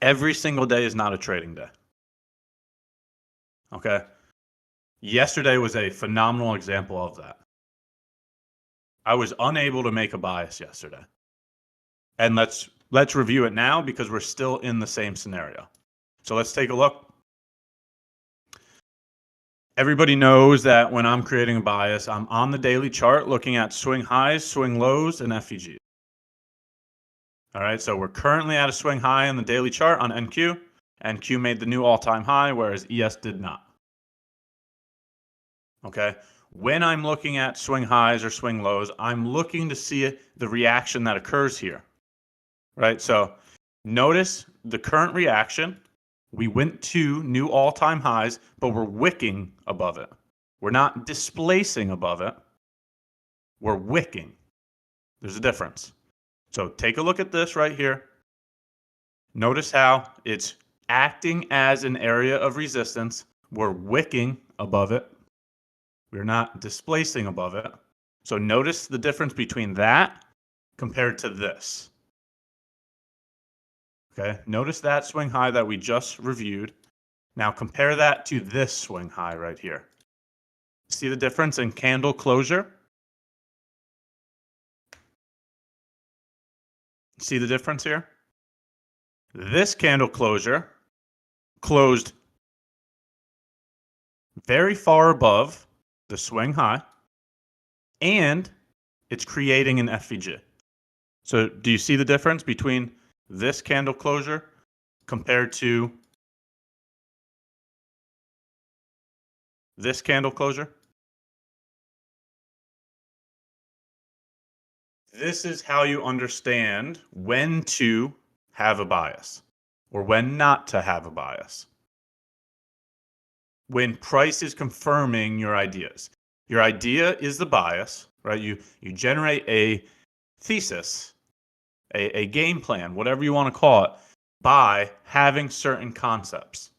Every single day is not a trading day. Okay. Yesterday was a phenomenal example of that. I was unable to make a bias yesterday. And let's review it now because we're still in the same scenario. So let's take a look. Everybody knows that when I'm creating a bias, I'm on the daily chart looking at swing highs, swing lows, and FVGs. All right, so we're currently at a swing high on the daily chart on NQ. NQ made the new all-time high, whereas ES did not. Okay, when I'm looking at swing highs or swing lows, I'm looking to see the reaction that occurs here. Right, so notice the current reaction. We went to new all-time highs, but we're wicking above it. We're not displacing above it. We're wicking. There's a difference. So take a look at this right here. Notice how it's acting as an area of resistance. We're wicking above it. We're not displacing above it. So notice the difference between that compared to this. Okay, notice that swing high that we just reviewed. Now compare that to this swing high right here. See the difference in candle closure? See the difference here? This candle closure closed very far above the swing high, and it's creating an FVG. So do you see the difference between this candle closure compared to this candle closure? This is how you understand when to have a bias or when not to have a bias. When price is confirming your ideas. Your idea is the bias, right? You generate a thesis, a game plan, whatever you want to call it, by having certain concepts.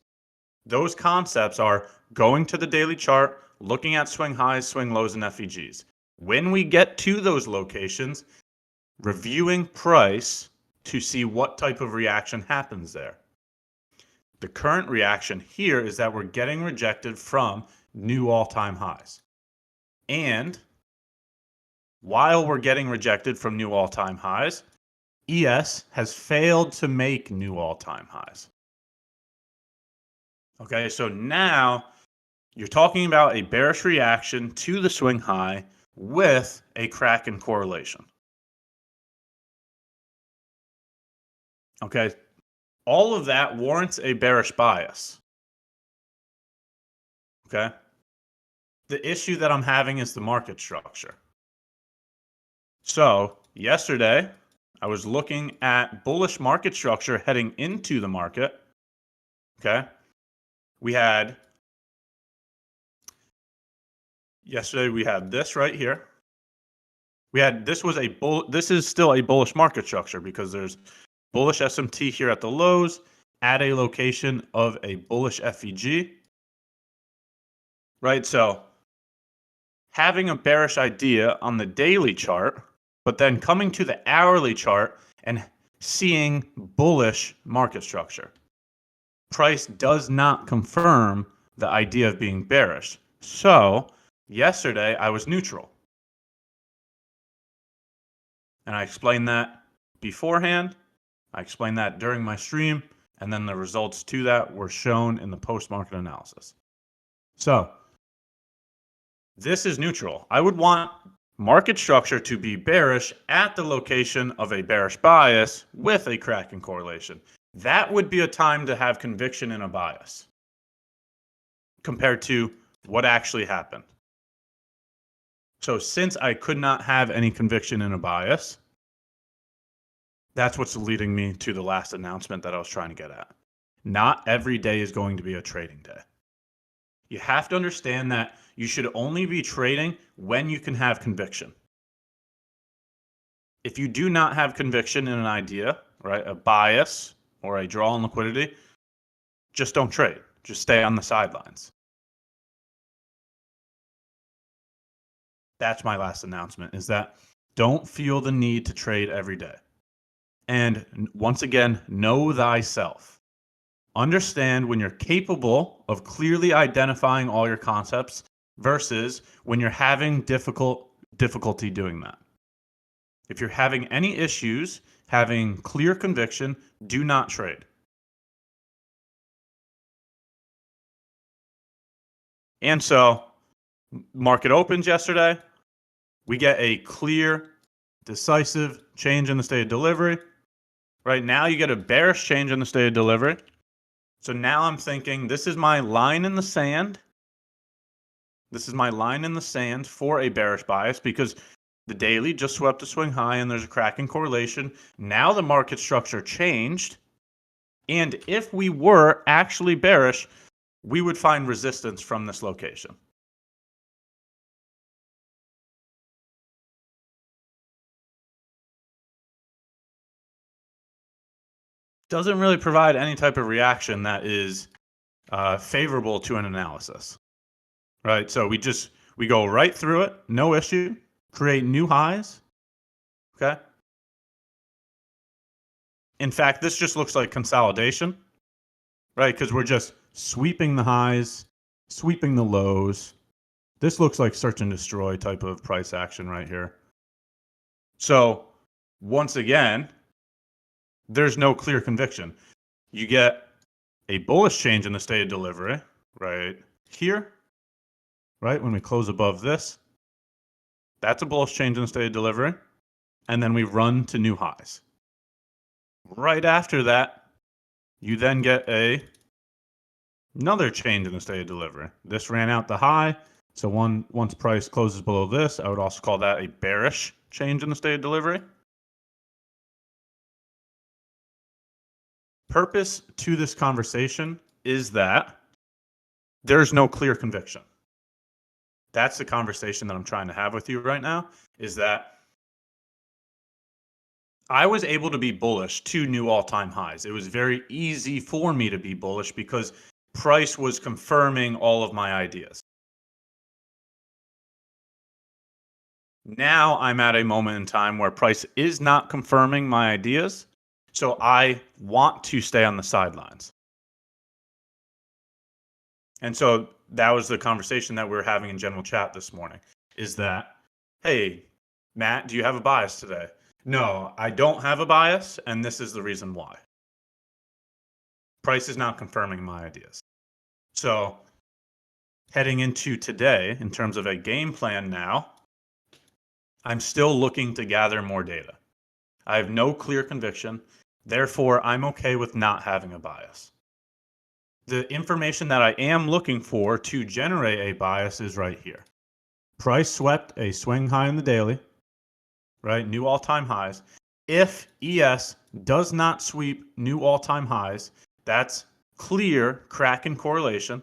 Those concepts are going to the daily chart, looking at swing highs, swing lows, and FEGs. When we get to those locations, reviewing price to see what type of reaction happens there. The current reaction here is that we're getting rejected from new all-time highs. And while we're getting rejected from new all-time highs, ES has failed to make new all-time highs. Okay, so now you're talking about a bearish reaction to the swing high with a crack in correlation. Okay, all of that warrants a bearish bias. Okay, the issue that I'm having is the market structure. So yesterday, I was looking at bullish market structure heading into the market. Okay, yesterday we had this right here. This is still a bullish market structure because there's bullish SMT here at the lows at a location of a bullish FEG. Right, so having a bearish idea on the daily chart, but then coming to the hourly chart and seeing bullish market structure. Price does not confirm the idea of being bearish. So yesterday I was neutral. And I explained that beforehand. I explained that during my stream. And then the results to that were shown in the post-market analysis. So this is neutral. I would want market structure to be bearish at the location of a bearish bias with a crack in correlation. That would be a time to have conviction in a bias compared to what actually happened. So since I could not have any conviction in a bias, that's what's leading me to the last announcement that I was trying to get at. Not every day is going to be a trading day. You have to understand that you should only be trading when you can have conviction. If you do not have conviction in an idea, right, a bias or a draw on liquidity, just don't trade. Just stay on the sidelines. That's my last announcement, is that don't feel the need to trade every day. And once again, know thyself. Understand when you're capable of clearly identifying all your concepts versus when you're having difficulty doing that. If you're having any issues having clear conviction, do not trade. And so, market opens yesterday. We get a clear, decisive change in the state of delivery. Right now, you get a bearish change in the state of delivery. So now I'm thinking this is my line in the sand. This is my line in the sand for a bearish bias because the daily just swept a swing high and there's a cracking correlation. Now the market structure changed. And if we were actually bearish, we would find resistance from this location. Doesn't really provide any type of reaction that is favorable to an analysis, right? So we go right through it, no issue, create new highs, okay? In fact, this just looks like consolidation, right? Because we're just sweeping the highs, sweeping the lows. This looks like search and destroy type of price action right here. So once again, there's no clear conviction. You get a bullish change in the state of delivery right here, right? When we close above this, that's a bullish change in the state of delivery. And then we run to new highs. Right after that, you then get another change in the state of delivery. This ran out the high. So once price closes below this, I would also call that a bearish change in the state of delivery. Purpose to this conversation is that there's no clear conviction. That's the conversation that I'm trying to have with you right now, is that I was able to be bullish to new all-time highs. It was very easy for me to be bullish because price was confirming all of my ideas. Now I'm at a moment in time where price is not confirming my ideas, so I want to stay on the sidelines. And so that was the conversation that we were having in general chat this morning, is that, hey, Matt, do you have a bias today? No, I don't have a bias, and this is the reason why. Price is not confirming my ideas. So heading into today, in terms of a game plan now, I'm still looking to gather more data. I have no clear conviction. Therefore, I'm okay with not having a bias. The information that I am looking for to generate a bias is right here. Price swept a swing high in the daily, right? New all-time highs. If ES does not sweep new all-time highs, that's clear Kraken correlation,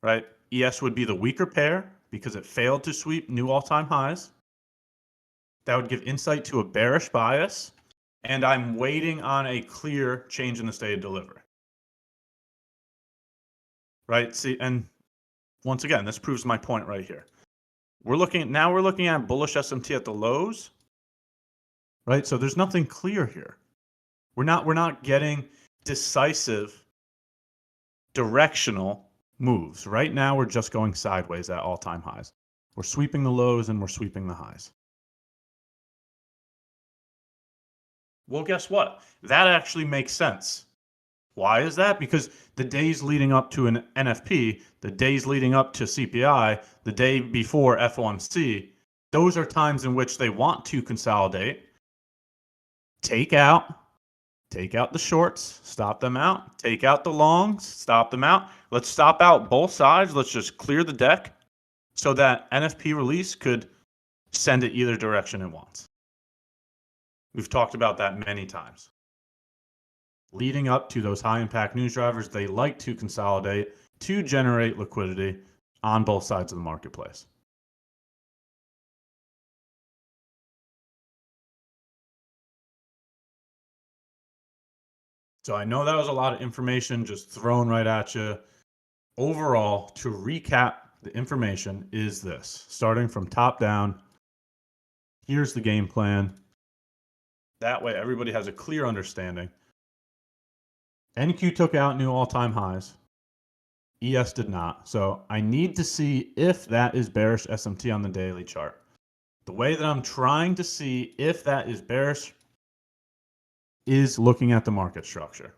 right? ES would be the weaker pair because it failed to sweep new all-time highs. That would give insight to a bearish bias, and I'm waiting on a clear change in the state of delivery. Right? See, and once again, this proves my point right here. We're looking at bullish SMT at the lows, right? So there's nothing clear here. We're not getting decisive directional moves. Right now, we're just going sideways at all-time highs. We're sweeping the lows and we're sweeping the highs. Well, guess what? That actually makes sense. Why is that? Because the days leading up to an NFP, the days leading up to CPI, the day before FOMC, those are times in which they want to consolidate, take out the shorts, stop them out, take out the longs, stop them out. Let's stop out both sides. Let's just clear the deck so that NFP release could send it either direction it wants. We've talked about that many times. Leading up to those high impact news drivers, they like to consolidate to generate liquidity on both sides of the marketplace. So I know that was a lot of information just thrown right at you. Overall, to recap the information is this. Starting from top down, here's the game plan. That way, everybody has a clear understanding. NQ took out new all-time highs. ES did not. So I need to see if that is bearish SMT on the daily chart. The way that I'm trying to see if that is bearish is looking at the market structure.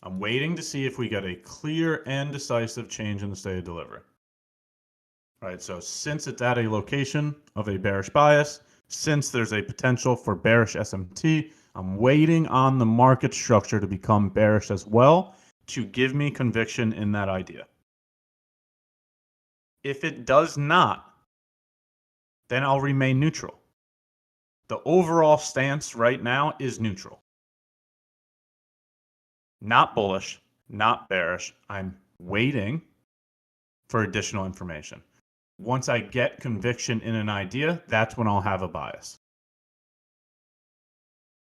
I'm waiting to see if we get a clear and decisive change in the state of delivery. All right, so since it's at a location of a bearish bias, since there's a potential for bearish SMT, I'm waiting on the market structure to become bearish as well to give me conviction in that idea. If it does not, then I'll remain neutral. The overall stance right now is neutral. Not bullish, not bearish. I'm waiting for additional information. Once I get conviction in an idea, that's when I'll have a bias.